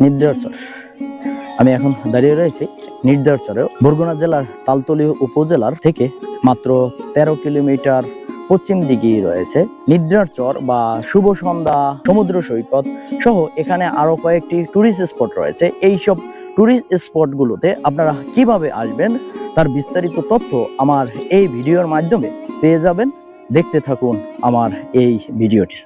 নির্দেরচর। আমি এখন দাঁড়িয়ে রয়েছি নির্দেরচরে। বরগুনা জেলার তালতলী উপজেলার থেকে মাত্র 13 কিলোমিটার পশ্চিম দিকেই রয়েছে নিদ্রারচর বা শুভ সন্ধ্যা সমুদ্র সৈকত সহ এখানে আরো কয়েকটি টুরিস্ট স্পট রয়েছে। এইসব টুরিস্ট স্পটগুলোতে আপনারা কিভাবে আসবেন তার বিস্তারিত তথ্য আমার এই ভিডিওর মাধ্যমে পেয়ে যাবেন। দেখতে থাকুন আমার এই ভিডিওটি।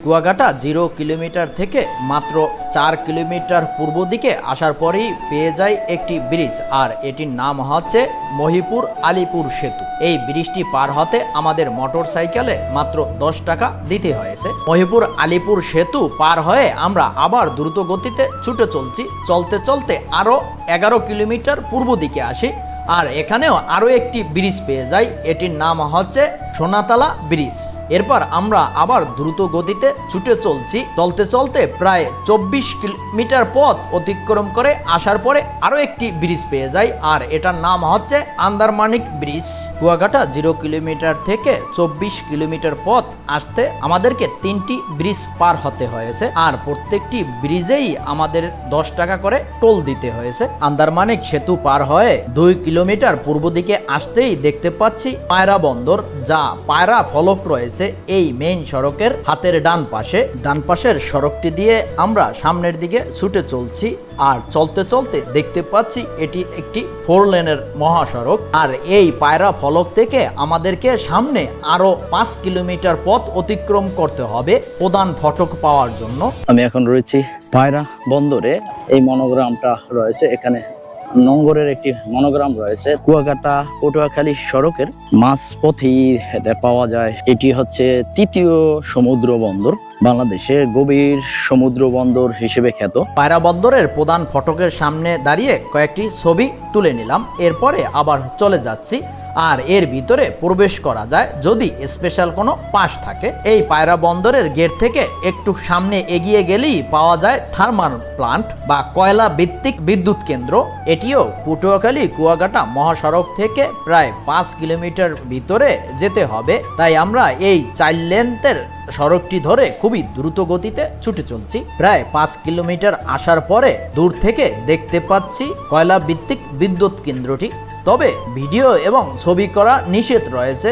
কুয়াকাটা 0 কিলোমিটার থেকে মাত্র 4 কিলোমিটার পূর্ব দিকে আসার পরেই পেয়ে যায় একটি ব্রিজ, আর এটির নাম হচ্ছে মহিপুর আলিপুর সেতু। এই ব্রিজটি পার হতে আমাদের মোটর সাইকেলে মাত্র 10 টাকা দিতে হয়েছে। মহিপুর আলিপুর সেতু পার হয়ে আমরা আবার দ্রুত গতিতে ছুটে চলছি। চলতে চলতে আরো 11 কিলোমিটার পূর্ব দিকে আসি, আর এখানেও আরো একটি ব্রিজ পেয়ে যাই। এটির নাম হচ্ছে সোনাতলা ব্রিজ। এরপর আমরা আবার দ্রুত গতিতে ছুটে চলছি। চলতে চলতে প্রায় 24 কিলোমিটার পথ অতিক্রম করে আসার পরে আরো একটি ব্রিজ পেয়ে যাই, আর এটার নাম হচ্ছে আন্দারমানিক ব্রিজ। কুয়াকাটা 0 কিলোমিটার থেকে 24 কিলোমিটার পথ আসতে আমাদেরকে 3টি ব্রিজ পার হতে হয়েছে, আর প্রত্যেকটি ব্রিজেই আমাদের 10 টাকা করে টোল দিতে হয়েছে। আন্দারমানিক সেতু পার হয়ে 2 কিলোমিটার পূর্ব দিকে আসতেই দেখতে পাচ্ছি পায়রা বন্দর, যা পায়রা ফলক রয়েছে এই মেইন সড়কের হাতের ডান পাশের সড়কটি দিয়ে আমরা সামনের দিকে ছুটে চলছি। আর চলতে চলতে দেখতে পাচ্ছি এটি একটি 4 লেনের মহাসড়ক, আর এই পায়রা ফলক থেকে আমাদেরকে সামনে আরো 5 কিলোমিটার পথ অতিক্রম করতে হবে প্রধান ফটক পাওয়ার জন্য। আমি এখন রয়েছি পায়রা বন্দরে। এই মনোগ্রামটা রয়েছে এখানে, নঙ্গরের একটি মনোগ্রাম রয়েছে। কুয়াকাটা পটুয়াখালী সড়কের মাঝপথেই পাওয়া যায়। এটি হচ্ছে 3য় সমুদ্র বন্দর, বাংলাদেশের গভীর সমুদ্র বন্দর হিসেবে খ্যাত। পায়রা বন্দরের প্রধান ফটকের সামনে দাঁড়িয়ে কয়েকটি ছবি তুলে নিলাম, এরপরে আবার চলে যাচ্ছি। আর এর ভিতরে প্রবেশ করা যায় যদি স্পেশাল কোনো পাস থাকে। এই পায়রা বন্দরের গেট থেকে একটু সামনে এগিয়ে গেলেই পাওয়া যায় থার্মাল প্লান্ট বা কয়লা ভিত্তিক বিদ্যুৎ কেন্দ্র। এটিও পটুয়াখালী কুয়াকাটা মহাসড়ক থেকে প্রায় 5 কিলোমিটার ভিতরে যেতে হবে, তাই আমরা এই 4 লেনের সড়কটি ধরে খুবই দ্রুত গতিতে ছুটে চলছি। প্রায় 5 কিলোমিটার আসার পরে দূর থেকে দেখতে পাচ্ছি কয়লা ভিত্তিক বিদ্যুৎ কেন্দ্রটি। তবে ভিডিও এবং ছবি করা নিষেধ রয়েছে,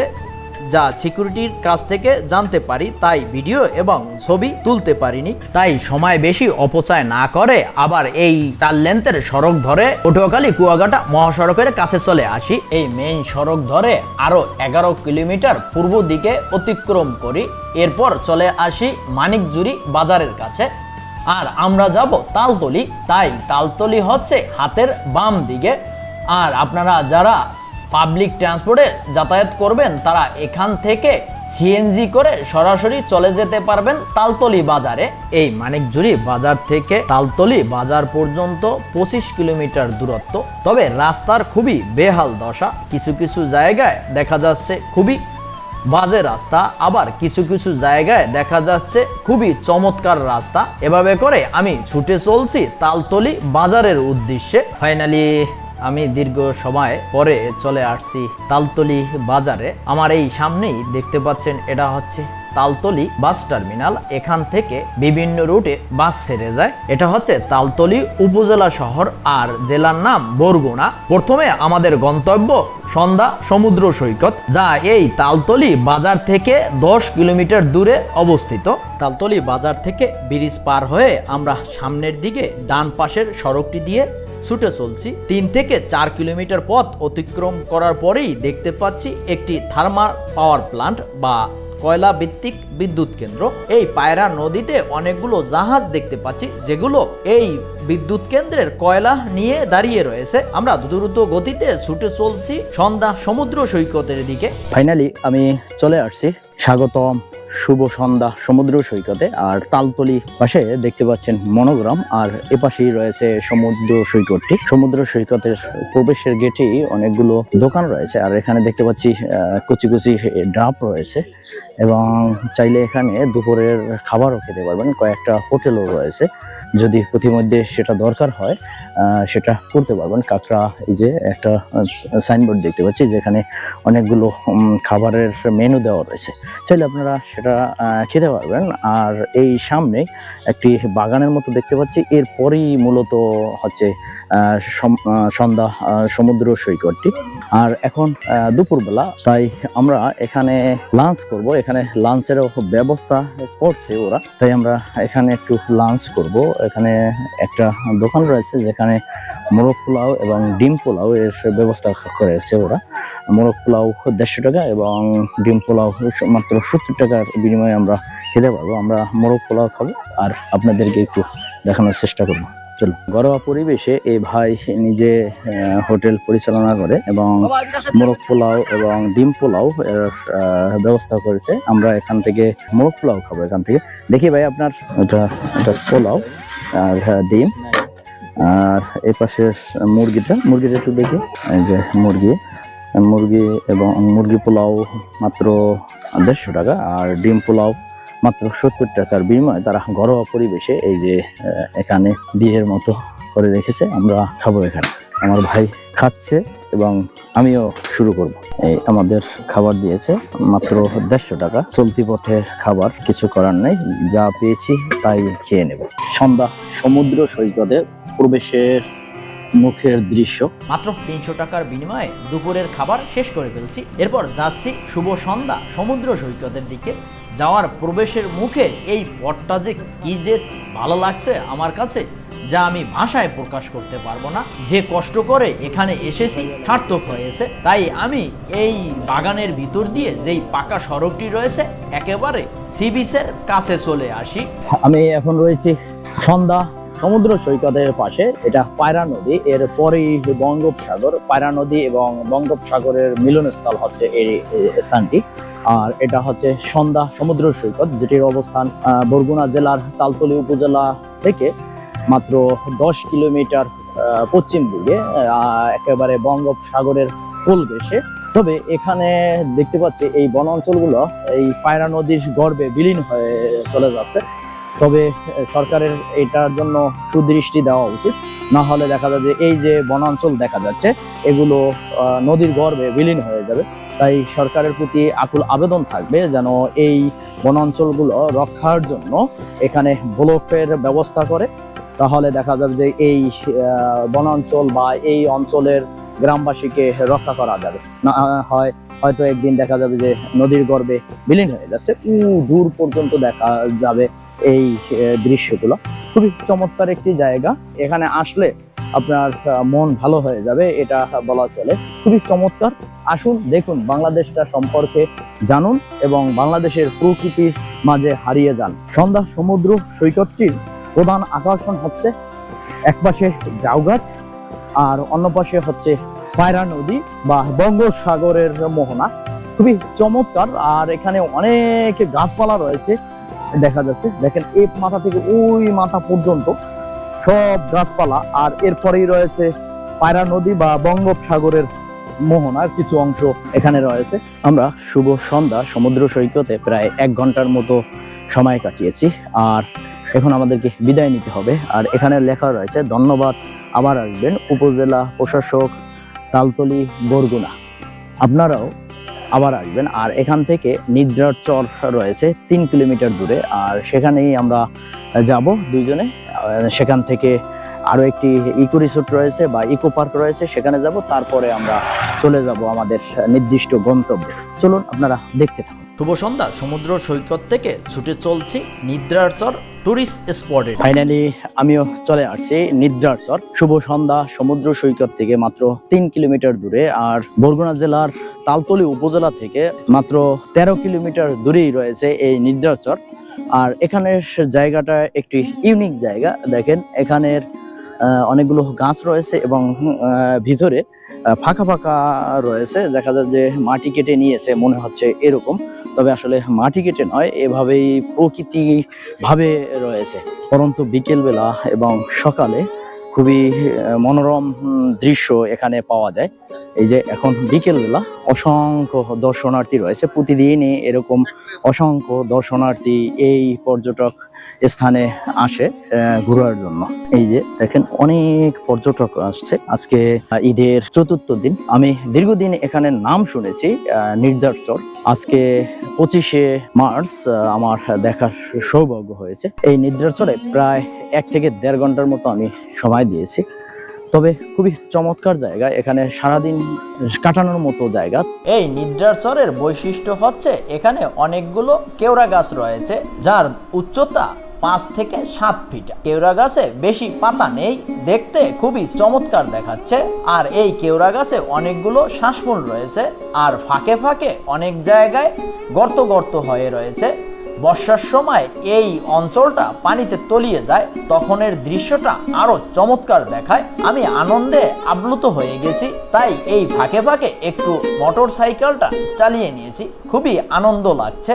যা সিকিউরিটির কাছ থেকে জানতে পারি, তাই ভিডিও এবং ছবি তুলতে পারিনি। তাই সময় বেশি অপচয় না করে আবার এই 4 লেনের সড়ক ধরে পটুয়াখালী কুয়াকাটা মহাসড়কের কাছে চলে আসি। এই মেইন সড়ক ধরে আরো 11 কিলোমিটার পূর্ব দিকে অতিক্রম করি। এরপর চলে আসি মানিকজুরি বাজারের কাছে, আর আমরা যাব তালতলী। তাই তালতলী হচ্ছে হাতের বাম দিকে। আর আপনারা যারা পাবলিক ট্রান্সপোর্টে যাতায়াত করবেন তারা এখান থেকে সিএনজি করে সরাসরি চলে যেতে পারবেন তালতলী বাজারে। এই মানিকজুরি বাজার থেকে তালতলী বাজার পর্যন্ত 25 কিলোমিটার দূরত্ব। তবে রাস্তার খুবই বেহাল দশা। কিছু কিছু জায়গায় দেখা যাচ্ছে খুবই বাজে রাস্তা, আবার কিছু কিছু জায়গায় দেখা যাচ্ছে খুবই চমৎকার রাস্তা। এভাবে করে আমি ছুটে চলছি তালতলী বাজারের উদ্দেশ্যে। ফাইনালি আমি দীর্ঘ সময় পরে চলে আসছি তালতলী বাজারে। আমার এই সামনেই দেখতে পাচ্ছেন এটা হচ্ছে তালতলী বাস টার্মিনাল। এখান থেকে বিভিন্ন রুটে বাস ছেড়ে যায়। এটা হচ্ছে তালতলী উপজেলা শহর, আর জেলার নাম বরগুনা। প্রথমে আমাদের গন্তব্য সন্ধ্যা সমুদ্র সৈকত, যা এই তালতলী বাজার থেকে 10 কিলোমিটার দূরে অবস্থিত। তালতলী বাজার থেকে ব্রিজ পার হয়ে আমরা সামনের দিকে ডান পাশের সড়কটি দিয়ে ছুটে চলছি। 3 থেকে 4 কিলোমিটার পথ অতিক্রম করার পরেই দেখতে পাচ্ছি একটি থার্মাল পাওয়ার প্লান্ট বা কয়লা ভিত্তিক বিদ্যুৎ কেন্দ্র। এই পায়রা নদীতে অনেকগুলো জাহাজ দেখতে পাচ্ছি, যেগুলো এই বিদ্যুৎ কেন্দ্রের কয়লা নিয়ে দাঁড়িয়ে রয়েছে। আমরা দ্রুত গতিতে ছুটে চলছি সন্ধ্যা সমুদ্র সৈকতের দিকে। ফাইনালি আমি চলে আসছি স্বাগতম শুভ সন্ধ্যা সমুদ্র সৈকতে। আর তালতলী পাশে দেখতে পাচ্ছেন মনোগ্রাম, আর এপাশেই রয়েছে সমুদ্র সৈকতটি। সমুদ্র সৈকতের প্রবেশের গেটেই অনেকগুলো দোকান রয়েছে, আর এখানে দেখতে পাচ্ছি কুচি কুচি ডাব রয়েছে, এবং চাইলে এখানে দুপুরের খাবারও খেতে পারবেন। কয়েকটা হোটেলও রয়েছে, যদি প্রতিমধ্যে সেটা দরকার হয় সেটা করতে পারবেন। কাঁকড়া, এই যে একটা সাইনবোর্ড দেখতে পাচ্ছি যেখানে অনেকগুলো খাবারের মেনু দেওয়া রয়েছে, চাইলে আপনারা সেটা খেতে পারবেন। আর এই সামনে একটি বাগানের মতো দেখতে পাচ্ছি, এরপরেই মূলত হচ্ছে সন্ধ্যা সমুদ্র সৈকতটি। আর এখন দুপুরবেলা, তাই আমরা এখানে লাঞ্চ করব। এখানে লাঞ্চেরও ব্যবস্থা করছে ওরা, তাই আমরা এখানে একটু লাঞ্চ করব। এখানে একটা দোকান রয়েছে যেখানে মোরগ পোলাও এবং ডিম পোলাও এর ব্যবস্থা করেছে ওরা। মোরগ পোলাও 150 টাকা এবং ডিম পোলাও মাত্র 70 টাকার বিনিময়ে আমরা খেতে পারবো। আমরা মোরগ পোলাও খাবো আর আপনাদেরকে একটু দেখানোর চেষ্টা করবো। চলো, ঘরোয়া পরিবেশে এই ভাই নিজে হোটেল পরিচালনা করে এবং মোরগ পোলাও এবং ডিম পোলাও এর ব্যবস্থা করেছে। আমরা এখান থেকে মোরগ পোলাও খাবো। এখান থেকে দেখি ভাই, আপনার এটা পোলাও আর ডিম, আর এই পাশে মুরগিটা একটু দেখি। এই যে মুরগি এবং মুরগি পোলাও মাত্র 150 টাকা আর ডিম পোলাও মাত্র 70 টাকার বিনিময়ে তারা ঘরোয়া পরিবেশে এই যে এখানে বিয়ের মতো করে রেখেছে। আমরা খাবো এখানে। আমার ভাই খাচ্ছে এবং আমিও শুরু করব। এই আমাদের খাবার দিয়েছে মাত্র 150 টাকা। চলতি পথের খাবার, কিছু করার নেই, যা পেয়েছি তাই খেয়ে নেব। সন্ধ্যা সমুদ্র সৈকতে প্রবেশের মুখের দৃশ্য। মাত্র 300 টাকার বিনিময়ে দুপুরের খাবার শেষ করে ফেলছি। এরপর যাচ্ছি শুভ সন্ধ্যা সমুদ্র সৈকতের দিকে। যাওয়ার প্রবেশের মুখে এই পথটা যে কি যে ভালো লাগছে আমার কাছে, যা আমি ভাষায় প্রকাশ করতে পারবো না। যে কষ্ট করে এখানে এসেছি সার্থক হয়েছে। তাই আমি এই বাগানের ভিতর দিয়ে যেই পাকা সড়কটি রয়েছে একেবারে সি বিচের কাছে চলে আসি। আমি এখন রয়েছি সন্ধ্যা সমুদ্র সৈকতের পাশে। এটা পায়রা নদী, এর পরেই বঙ্গোপসাগর। পায়রা নদী এবং বঙ্গোপসাগরের মিলনস্থল হচ্ছে এই স্থানটি। আর এটা হচ্ছে সন্ধ্যা সমুদ্র সৈকত, যেটির অবস্থান বরগুনা জেলার তালতলী উপজেলা থেকে মাত্র 10 কিলোমিটার পশ্চিম দিকে, একেবারে বঙ্গোপসাগরের কোল ঘেঁষে। তবে এখানে দেখতে পাচ্ছি এই বন অঞ্চলগুলো এই পায়রা নদীর গর্ভে বিলীন হয়ে চলে যাচ্ছে। তবে সরকারের এটার জন্য সুদৃষ্টি দেওয়া উচিত, না হলে দেখা যায় যে এই যে বনাঞ্চল দেখা যাচ্ছে এগুলো নদীর গর্ভে বিলীন হয়ে যাবে। তাই সরকারের প্রতি আকুল আবেদন থাকবে যেন এই বনাঞ্চলগুলো রক্ষার জন্য এখানে ব্লকের ব্যবস্থা করে। তাহলে দেখা যাবে যে এই বনাঞ্চল বা এই অঞ্চলের গ্রামবাসীকে রক্ষা করা যাবে। না হয় হয়তো একদিন দেখা যাবে যে নদীর গর্ভে বিলীন হয়ে যাচ্ছে, দূর পর্যন্ত দেখা যাবে এই দৃশ্যগুলো। খুবই চমৎকার একটি জায়গা, এখানে আসলে আপনার মন ভালো হয়ে যাবে, এটা বলা চলে। খুবই চমৎকার। আসুন, দেখুন, বাংলাদেশটা সম্পর্কে জানুন এবং বাংলাদেশের প্রকৃতির মাঝে হারিয়ে যান। সন্ধ্যা সমুদ্র সৈকতটির প্রধান আকর্ষণ হচ্ছে একপাশে ঝাউ গাছ আর অন্য পাশে হচ্ছে পায়রা নদী বা বঙ্গোপসাগরের মোহনা। খুবই চমৎকার। আর এখানে অনেক গাছপালা রয়েছে দেখা যাচ্ছে। দেখেন, এই মাথা থেকে ওই মাথা পর্যন্ত সব গাছপালা। আর এরপরেই রয়েছে পায়রা নদী বা বঙ্গোপসাগরের মোহনার কিছু অংশ এখানে রয়েছে। আমরা শুভ সন্ধ্যা সমুদ্র সৈকতে প্রায় 1 ঘন্টার মতো সময় কাটিয়েছি। আর এখন আমাদেরকে বিদায় নিতে হবে। আর এখানে লেখা রয়েছে, ধন্যবাদ, আবার আসবেন, উপজেলা প্রশাসক, তালতলী, বরগুনা। আপনারাও আবার আসবেন। আর এখান থেকে নিদ্রার চর রয়েছে 3 কিলোমিটার দূরে, আর সেখানেই আমরা যাব দুইজনে। সেখান থেকে আরো একটি ইকো রিসোর্ট রয়েছে বা ইকো পার্ক রয়েছে, সেখানে যাব। তারপরে আমরা চলে যাব আমাদের নির্দিষ্ট গন্তব্যে। চলুন, আপনারা দেখতে থাকুন। শুভ সন্ধ্যা সমুদ্র সৈকত থেকে ছুটে চলছি নিদ্রার চর টুরিস্ট স্পটে। ফাইনালি আমিও চলে আসছি নিদ্রার চর। শুভ সন্ধ্যা সমুদ্র সৈকত থেকে মাত্র 3 কিলোমিটার দূরে, আর বরগুনা জেলার তালতলী উপজেলা থেকে মাত্র 13 কিলোমিটার দূরেই রয়েছে এই নিদ্রার চর। আর এখানের জায়গাটা একটি ইউনিক জায়গা। দেখেন, এখানের অনেকগুলো গাছ রয়েছে এবং ভিতরে ফাঁকা ফাঁকা রয়েছে। দেখা যায় যে মাটি কেটে নিয়েছে মনে হচ্ছে এরকম, তবে আসলে মাটি কেটে নয়, এভাবেই প্রকৃতি ভাবে রয়েছে। পরন্তু বিকেলবেলা এবং সকালে খুবই মনোরম দৃশ্য এখানে পাওয়া যায়। এই যে এখন বিকেলবেলা অসংখ্য দর্শনার্থী রয়েছে, প্রতিদিনই এরকম অসংখ্য দর্শনার্থী এই পর্যটক স্থানে আসে ঘোরার জন্য। এই যে দেখেন অনেক পর্যটক আসছে আজকে ঈদের চতুর্থ দিন। আমি দীর্ঘদিন এখানে নাম শুনেছি নির্ঝর চর। আজকে 25শে মার্চ আমার দেখার সৌভাগ্য হয়েছে। এই নির্ঝর চরে প্রায় 1 থেকে 1.5 ঘন্টার মতো আমি সময় দিয়েছি। তবে খুবই চমৎকার জায়গা, এখানে সারাদিন কাটানোর মতো জায়গা। এই নিদ্রার চরের বৈশিষ্ট্য হচ্ছে এখানে অনেকগুলো কেওড়া গাছ রয়েছে, যার উচ্চতা 5 থেকে 7 ফিট। কেওড়া গাছে বেশি পাতা নেই, দেখতে খুবই চমৎকার দেখাচ্ছে। আর এই কেওড়া গাছে অনেকগুলো শ্বাসমূল রয়েছে, আর ফাঁকে ফাঁকে অনেক জায়গায় গর্ত গর্ত হয়ে রয়েছে। বর্ষার সময় এই অঞ্চলটা পানিতে তলিয়ে যায়, তখনের দৃশ্যটা আরো চমৎকার দেখায়। আমি আনন্দে আপ্লুত হয়ে গেছি, তাই এই ফাঁকে ফাঁকে একটু মোটর সাইকেলটা চালিয়ে নিয়েছি। খুবই আনন্দ লাগছে,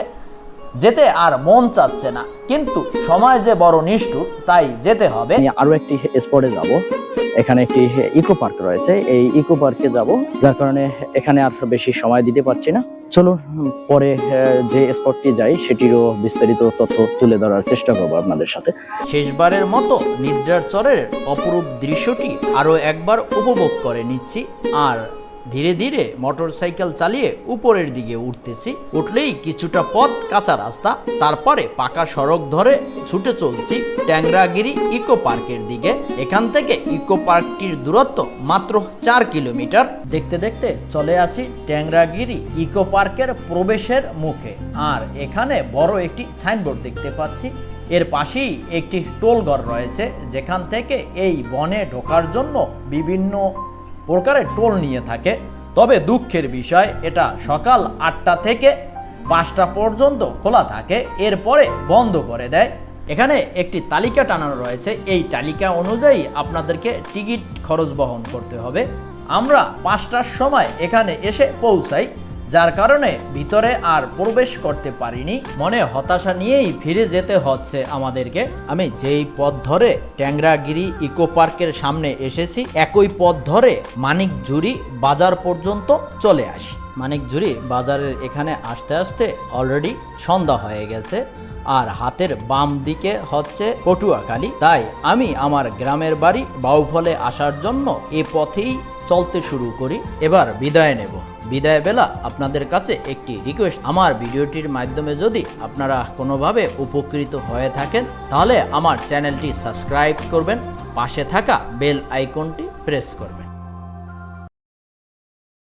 যেতে আর মন চাচ্ছে না, কিন্তু সময় যে বড় নিষ্ঠুর, তাই যেতে হবে। আমি আরো একটি স্পটে যাব, এখানে একটি ইকো পার্ক রয়েছে, এই ইকো পার্কে যাব, যার কারণে এখানে আর বেশি সময় দিতে পারছি না। চলুন পরে যে স্পটটি যাই সেটিরও বিস্তারিত তথ্য তুলে ধরার চেষ্টা করবো আপনাদের সাথে। শেষবারের মতো নিদ্রার চরের অপরূপ দৃশ্যটি আরো একবার উপভোগ করে নিচ্ছি, আর ধীরে ধীরে মোটরসাইকেল চালিয়ে উপরের দিকে উঠতেছি। উঠলেই কিছুটা পথ কাঁচা রাস্তা, তারপরে পাকা সড়ক ধরে ছুটে চলছি ট্যাংরাগিরি ইকো পার্কের দিকে। এখান থেকে ইকো পার্কটির দূরত্ব মাত্র 4 কিলোমিটার। দেখতে দেখতে চলে আসি ট্যাংরাগিরি ইকো পার্কের প্রবেশের মুখে, আর এখানে বড় একটি সাইনবোর্ড দেখতে পাচ্ছি। এর পাশেই একটি টোল ঘর রয়েছে, যেখান থেকে এই বনে ঢোকার জন্য বিভিন্ন প্রকারের টোল নিয়ে থাকে। তবে দুঃখের বিষয়, এটা সকাল 8টা থেকে 5টা পর্যন্ত খোলা থাকে, এরপরে বন্ধ করে দেয়। এখানে একটি তালিকা টানানো রয়েছে, এই তালিকা অনুযায়ী আপনাদেরকে টিকিট খরচ বহন করতে হবে। আমরা 5টার সময় এখানে এসে পৌঁছাই, যার কারণে ভিতরে আর প্রবেশ করতে পারিনি। মনে হতাশা নিয়েই ফিরে যেতে হচ্ছে আমাদেরকে। আমি যেই পথ ধরে ট্যাংরাগিরি ইকো পার্কের সামনে এসেছি, একই পথ ধরে মানিকঝুরি বাজার পর্যন্ত চলে আসি। মানিকঝুরি বাজারের এখানে আসতে আসতে অলরেডি সন্ধ্যা হয়ে গেছে, আর হাতের বাম দিকে হচ্ছে পটুয়াখালী। তাই আমি আমার গ্রামের বাড়ি বাউফলে আসার জন্য এ পথেই চলতে শুরু করি। এবার বিদায় নেব। বিদায় বেলা আপনাদের কাছে একটি রিকোয়েস্ট, আমার ভিডিওটির মাধ্যমে যদি আপনারা কোনোভাবে উপকৃত হয়ে থাকেন, তাহলে আমার চ্যানেলটি সাবস্ক্রাইব করবেন, পাশে থাকা বেল আইকনটি প্রেস করবেন।